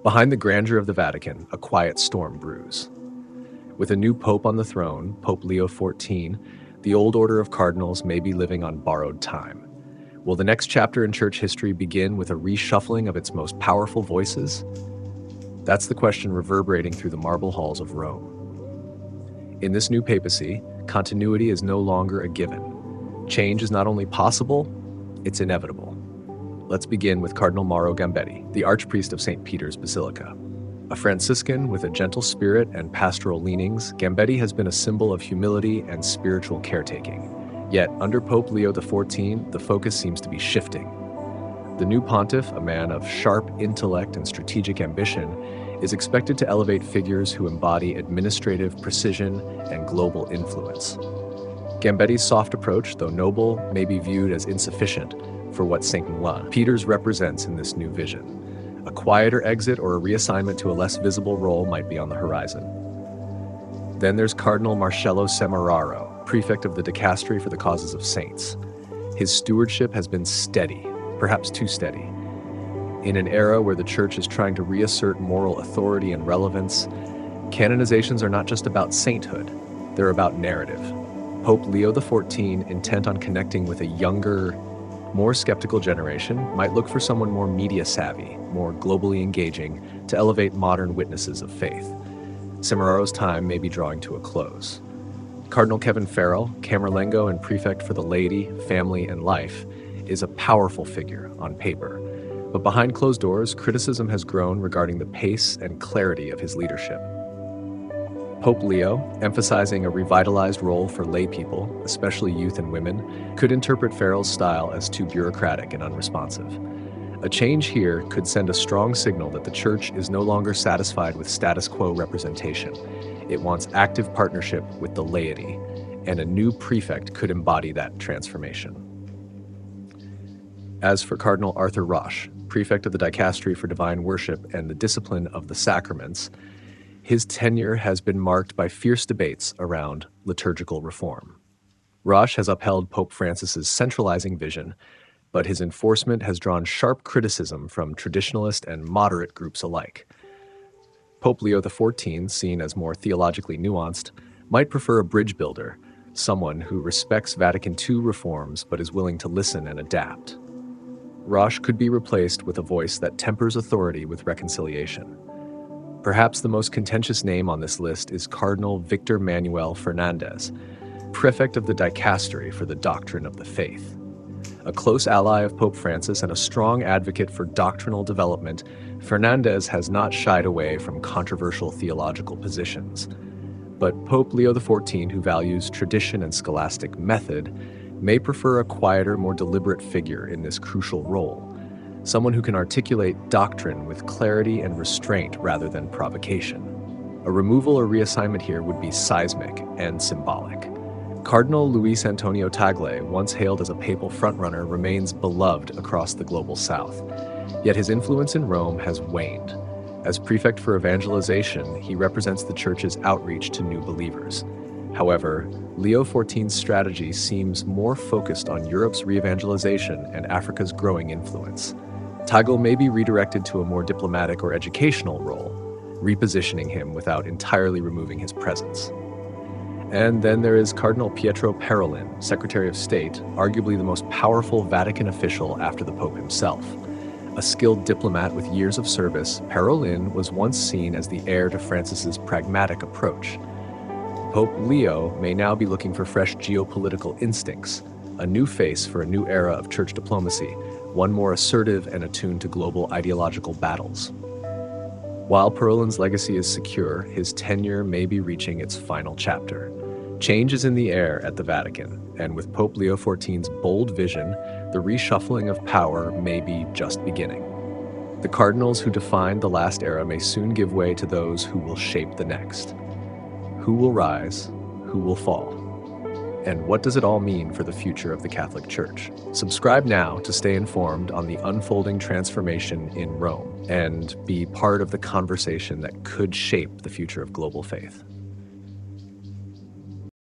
Behind the grandeur of the Vatican, a quiet storm brews. With a new pope on the throne, Pope Leo XIV, the old order of cardinals may be living on borrowed time. Will the next chapter in church history begin with a reshuffling of its most powerful voices? That's the question reverberating through the marble halls of Rome. In this new papacy, continuity is no longer a given. Change is not only possible, it's inevitable. Let's begin with Cardinal Mauro Gambetti, the Archpriest of St. Peter's Basilica. A Franciscan with a gentle spirit and pastoral leanings, Gambetti has been a symbol of humility and spiritual caretaking. Yet, under Pope Leo XIV, the focus seems to be shifting. The new pontiff, a man of sharp intellect and strategic ambition, is expected to elevate figures who embody administrative precision and global influence. Gambetti's soft approach, though noble, may be viewed as insufficient for what St. Peter's represents in this new vision. A quieter exit or a reassignment to a less visible role might be on the horizon. Then there's Cardinal Marcello Semeraro, prefect of the Dicastery for the Causes of Saints. His stewardship has been steady, perhaps too steady. In an era where the Church is trying to reassert moral authority and relevance, canonizations are not just about sainthood, they're about narrative. Pope Leo XIV, intent on connecting with a younger, more skeptical generation, might look for someone more media-savvy, more globally engaging, to elevate modern witnesses of faith. Semeraro's time may be drawing to a close. Cardinal Kevin Farrell, Camerlengo and prefect for the laity, family, and life, is a powerful figure on paper. But behind closed doors, criticism has grown regarding the pace and clarity of his leadership. Pope Leo, emphasizing a revitalized role for lay people, especially youth and women, could interpret Farrell's style as too bureaucratic and unresponsive. A change here could send a strong signal that the Church is no longer satisfied with status quo representation. It wants active partnership with the laity, and a new prefect could embody that transformation. As for Cardinal Arthur Roche, prefect of the Dicastery for Divine Worship and the Discipline of the Sacraments, his tenure has been marked by fierce debates around liturgical reform. Roche has upheld Pope Francis's centralizing vision, but his enforcement has drawn sharp criticism from traditionalist and moderate groups alike. Pope Leo XIV, seen as more theologically nuanced, might prefer a bridge builder, someone who respects Vatican II reforms but is willing to listen and adapt. Roche could be replaced with a voice that tempers authority with reconciliation. Perhaps the most contentious name on this list is Cardinal Victor Manuel Fernández, prefect of the Dicastery for the Doctrine of the Faith. A close ally of Pope Francis and a strong advocate for doctrinal development, Fernández has not shied away from controversial theological positions. But Pope Leo XIV, who values tradition and scholastic method, may prefer a quieter, more deliberate figure in this crucial role, someone who can articulate doctrine with clarity and restraint rather than provocation. A removal or reassignment here would be seismic and symbolic. Cardinal Luis Tagle, once hailed as a papal frontrunner, remains beloved across the global south. Yet his influence in Rome has waned. As prefect for evangelization, he represents the Church's outreach to new believers. However, Leo XIV's strategy seems more focused on Europe's re-evangelization and Africa's growing influence. Tagle may be redirected to a more diplomatic or educational role, repositioning him without entirely removing his presence. And then there is Cardinal Pietro Parolin, Secretary of State, arguably the most powerful Vatican official after the Pope himself. A skilled diplomat with years of service, Parolin was once seen as the heir to Francis's pragmatic approach. Pope Leo may now be looking for fresh geopolitical instincts, a new face for a new era of church diplomacy, one more assertive and attuned to global ideological battles. While Parolin's legacy is secure, his tenure may be reaching its final chapter. Change is in the air at the Vatican, and with Pope Leo XIV's bold vision, the reshuffling of power may be just beginning. The cardinals who defined the last era may soon give way to those who will shape the next. Who will rise? Who will fall? And what does it all mean for the future of the Catholic Church? Subscribe now to stay informed on the unfolding transformation in Rome and be part of the conversation that could shape the future of global faith.